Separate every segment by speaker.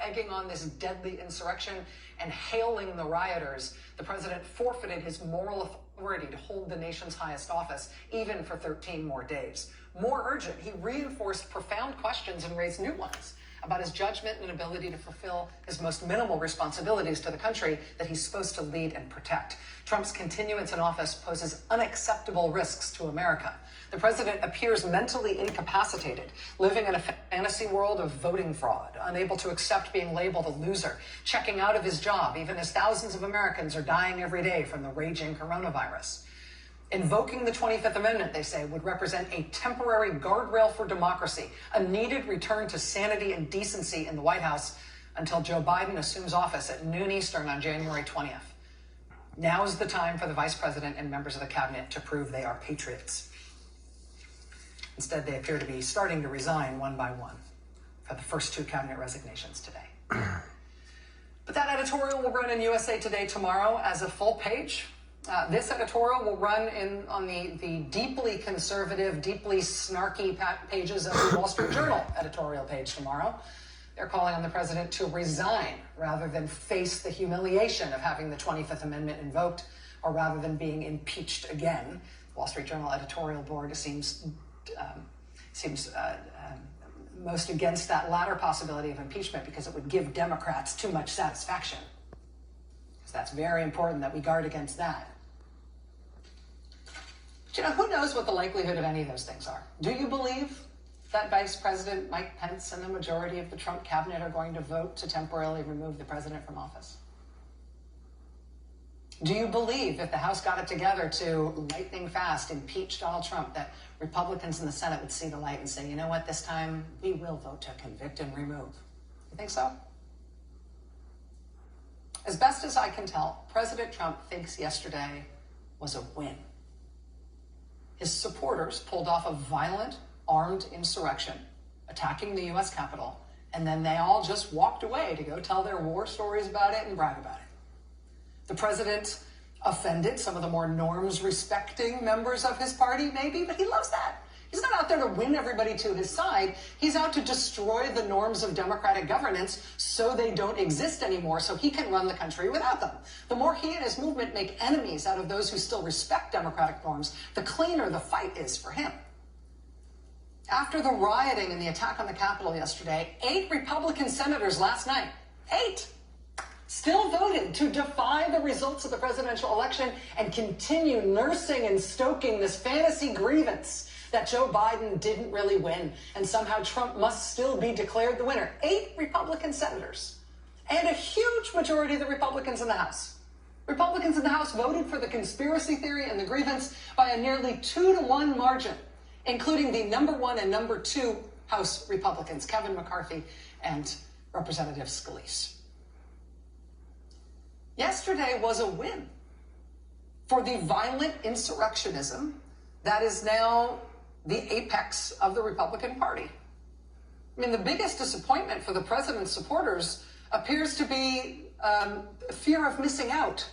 Speaker 1: egging on this deadly insurrection and hailing the rioters, the president forfeited his moral authority to hold the nation's highest office, even for 13 more days. More urgent, he reinforced profound questions and raised new ones about his judgment and ability to fulfill his most minimal responsibilities to the country that he's supposed to lead and protect. Trump's continuance in office poses unacceptable risks to America. The president appears mentally incapacitated, living in a fantasy world of voting fraud, unable to accept being labeled a loser, checking out of his job, even as thousands of Americans are dying every day from the raging coronavirus. Invoking the 25th Amendment, they say, would represent a temporary guardrail for democracy, a needed return to sanity and decency in the White House until Joe Biden assumes office at noon Eastern on January 20th. Now is the time for the vice president and members of the cabinet to prove they are patriots. Instead, they appear to be starting to resign one by one for the first two cabinet resignations today. But that editorial will run in USA Today tomorrow as a full page. This editorial will run on the deeply conservative, deeply snarky pages of the Wall Street Journal editorial page tomorrow. They're calling on the president to resign rather than face the humiliation of having the 25th Amendment invoked, or rather than being impeached again. The Wall Street Journal editorial board seems most against that latter possibility of impeachment because it would give Democrats too much satisfaction. Because that's very important that we guard against that. But, who knows what the likelihood of any of those things are? Do you believe that Vice President Mike Pence and the majority of the Trump cabinet are going to vote to temporarily remove the president from office? Do you believe if the House got it together to lightning fast impeach Donald Trump, that Republicans in the Senate would see the light and say, you know what, this time we will vote to convict and remove? You think so? As best as I can tell, President Trump thinks yesterday was a win. His supporters pulled off a violent, armed insurrection, attacking the U.S. Capitol, and then they all just walked away to go tell their war stories about it and brag about it. The president offended some of the more norms-respecting members of his party, maybe, but he loves that. He's not out there to win everybody to his side. He's out to destroy the norms of democratic governance so they don't exist anymore, so he can run the country without them. The more he and his movement make enemies out of those who still respect democratic norms, the cleaner the fight is for him. After the rioting and the attack on the Capitol yesterday, 8 Republican senators last night, 8, still voted to defy the results of the presidential election and continue nursing and stoking this fantasy grievance that Joe Biden didn't really win and somehow Trump must still be declared the winner. 8 Republican senators and a huge majority of the Republicans in the House. Republicans in the House voted for the conspiracy theory and the grievance by a nearly 2-to-1 margin, including the number 1 and number 2 House Republicans, Kevin McCarthy and Representative Scalise. Yesterday was a win for the violent insurrectionism that is now the apex of the Republican Party. I mean, the biggest disappointment for the president's supporters appears to be fear of missing out.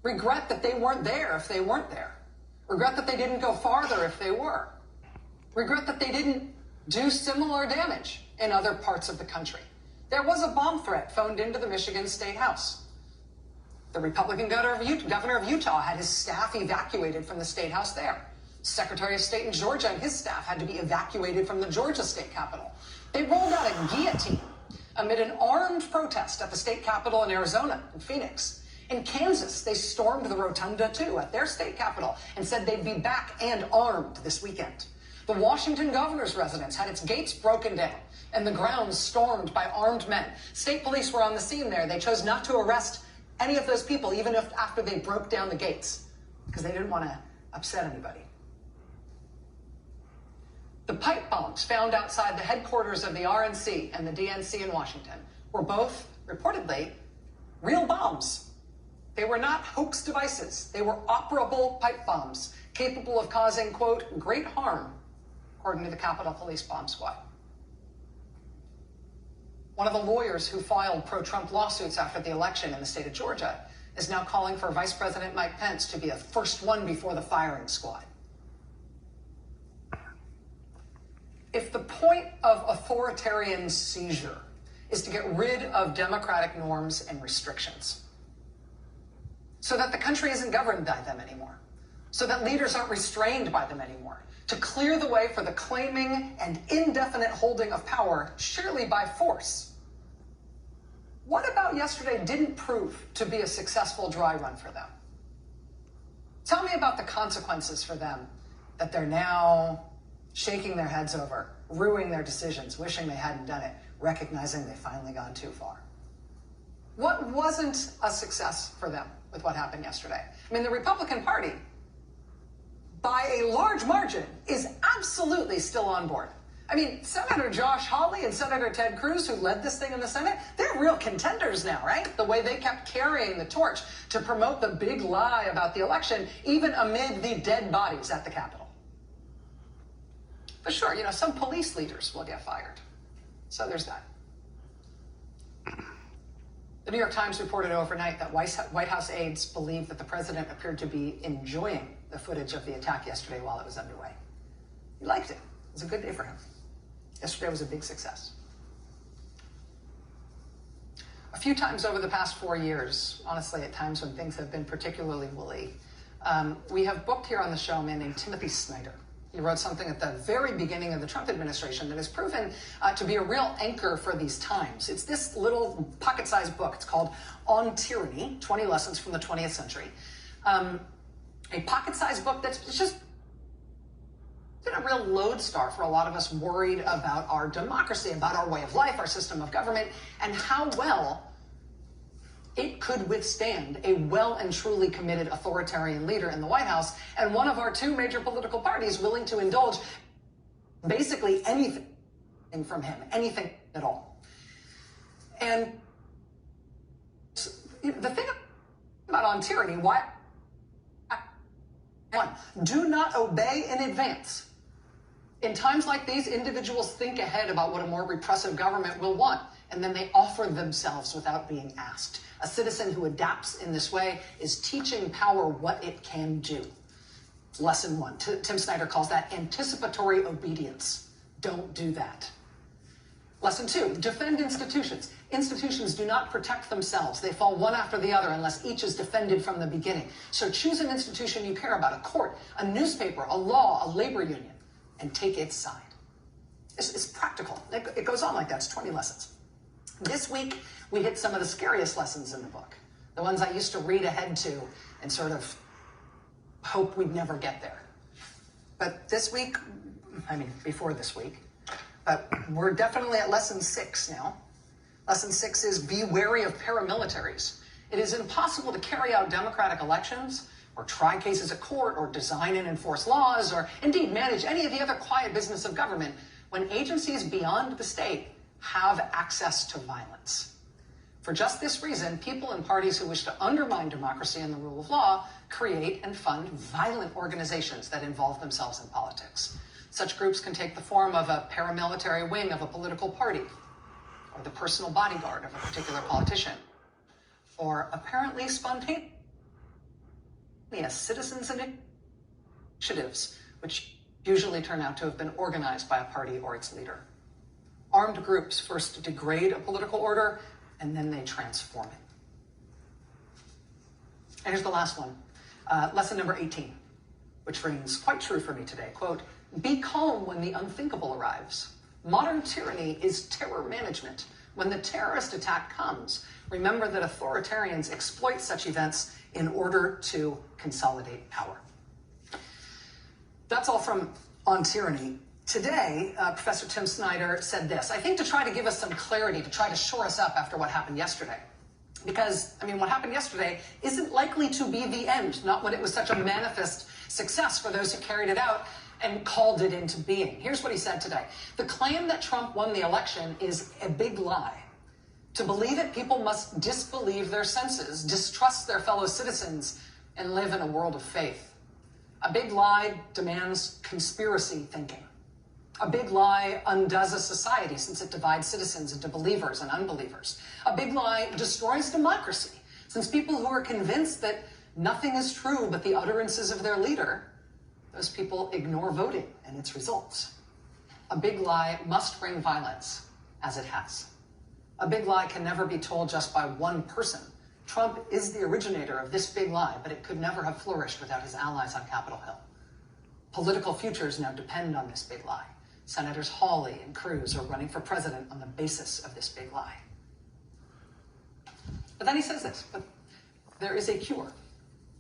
Speaker 1: Regret that they weren't there if they weren't there. Regret that they didn't go farther if they were. Regret that they didn't do similar damage in other parts of the country. There was a bomb threat phoned into the Michigan State House. The Republican governor of Utah had his staff evacuated from the State House there. Secretary of State in Georgia and his staff had to be evacuated from the Georgia State Capitol. They rolled out a guillotine amid an armed protest at the state capitol in Arizona and Phoenix. In Kansas, they stormed the rotunda, too, at their state capitol and said they'd be back and armed this weekend. The Washington governor's residence had its gates broken down and the grounds stormed by armed men. State police were on the scene there. They chose not to arrest any of those people, even if after they broke down the gates, because they didn't want to upset anybody. The pipe bombs found outside the headquarters of the RNC and the DNC in Washington were both, reportedly, real bombs. They were not hoax devices. They were operable pipe bombs, capable of causing, quote, great harm, according to the Capitol Police Bomb Squad. One of the lawyers who filed pro-Trump lawsuits after the election in the state of Georgia is now calling for Vice President Mike Pence to be a first one before the firing squad. If the point of authoritarian seizure is to get rid of democratic norms and restrictions so that the country isn't governed by them anymore, so that leaders aren't restrained by them anymore, to clear the way for the claiming and indefinite holding of power, surely by force. What about yesterday didn't prove to be a successful dry run for them? Tell me about the consequences for them that they're now shaking their heads over, ruining their decisions, wishing they hadn't done it, recognizing they've finally gone too far. What wasn't a success for them with what happened yesterday? I mean, the Republican Party, by a large margin, is absolutely still on board. I mean, Senator Josh Hawley and Senator Ted Cruz, who led this thing in the Senate, they're real contenders now, right? The way they kept carrying the torch to promote the big lie about the election, even amid the dead bodies at the Capitol. But sure, some police leaders will get fired. So there's that. The New York Times reported overnight that White House aides believe that the president appeared to be enjoying the footage of the attack yesterday while it was underway. He liked it. It was a good day for him. Yesterday was a big success. A few times over the past 4 years, honestly, at times when things have been particularly woolly, we have booked here on the show a man named Timothy Snyder. He wrote something at the very beginning of the Trump administration that has proven to be a real anchor for these times. It's this little pocket-sized book. It's called On Tyranny, 20 Lessons from the 20th Century. A pocket-sized book that's just been a real lodestar for a lot of us worried about our democracy, about our way of life, our system of government, and how well it could withstand a well and truly committed authoritarian leader in the White House and one of our two major political parties willing to indulge basically anything from him, anything at all. And the thing about On Tyranny, why? One, do not obey in advance. In times like these, individuals think ahead about what a more repressive government will want, and then they offer themselves without being asked. A citizen who adapts in this way is teaching power what it can do. Lesson one. Tim Snyder calls that anticipatory obedience. Don't do that. Lesson two, defend institutions. Institutions do not protect themselves. They fall one after the other unless each is defended from the beginning. So choose an institution you care about, a court, a newspaper, a law, a labor union, and take its side. It's practical. It goes on like that. It's 20 lessons. This week, we hit some of the scariest lessons in the book, the ones I used to read ahead to and sort of hope we'd never get there. But this week, before this week, but we're definitely at lesson 6 now. Lesson 6 is be wary of paramilitaries. It is impossible to carry out democratic elections or try cases at court or design and enforce laws or indeed manage any of the other quiet business of government when agencies beyond the state have access to violence. For just this reason, people and parties who wish to undermine democracy and the rule of law create and fund violent organizations that involve themselves in politics. Such groups can take the form of a paramilitary wing of a political party, or the personal bodyguard of a particular politician, or apparently spontaneous citizens initiatives, which usually turn out to have been organized by a party or its leader. Armed groups first degrade a political order, and then they transform it. And here's the last one, lesson number 18, which rings quite true for me today. Quote, be calm when the unthinkable arrives. Modern tyranny is terror management. When the terrorist attack comes, remember that authoritarians exploit such events in order to consolidate power. That's all from On Tyranny. Today, Professor Tim Snyder said this, I think to try to give us some clarity, to try to shore us up after what happened yesterday. Because, what happened yesterday isn't likely to be the end, not when it was such a manifest success for those who carried it out and called it into being. Here's what he said today. The claim that Trump won the election is a big lie. To believe it, people must disbelieve their senses, distrust their fellow citizens, and live in a world of faith. A big lie demands conspiracy thinking. A big lie undoes a society since it divides citizens into believers and unbelievers. A big lie destroys democracy since people who are convinced that nothing is true but the utterances of their leader, those people ignore voting and its results. A big lie must bring violence, as it has. A big lie can never be told just by one person. Trump is the originator of this big lie, but it could never have flourished without his allies on Capitol Hill. Political futures now depend on this big lie. Senators Hawley and Cruz are running for president on the basis of this big lie. But then he says this, but there is a cure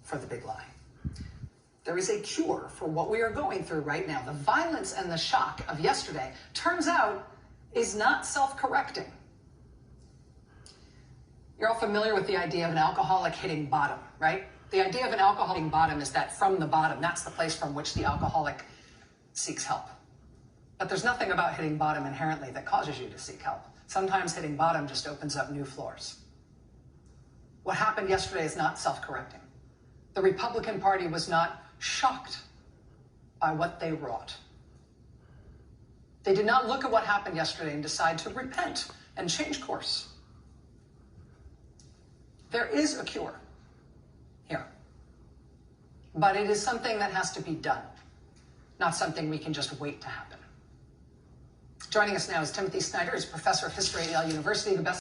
Speaker 1: for the big lie. There is a cure for what we are going through right now. The violence and the shock of yesterday, turns out, is not self-correcting. You're all familiar with the idea of an alcoholic hitting bottom, right? The idea of an alcoholic hitting bottom is that from the bottom, that's the place from which the alcoholic seeks help. But there's nothing about hitting bottom inherently that causes you to seek help. Sometimes hitting bottom just opens up new floors. What happened yesterday is not self-correcting. The Republican Party was not shocked by what they wrought. They did not look at what happened yesterday and decide to repent and change course. There is a cure here, but it is something that has to be done, not something we can just wait to happen. Joining us now is Timothy Snyder, who's professor of history at Yale University, the best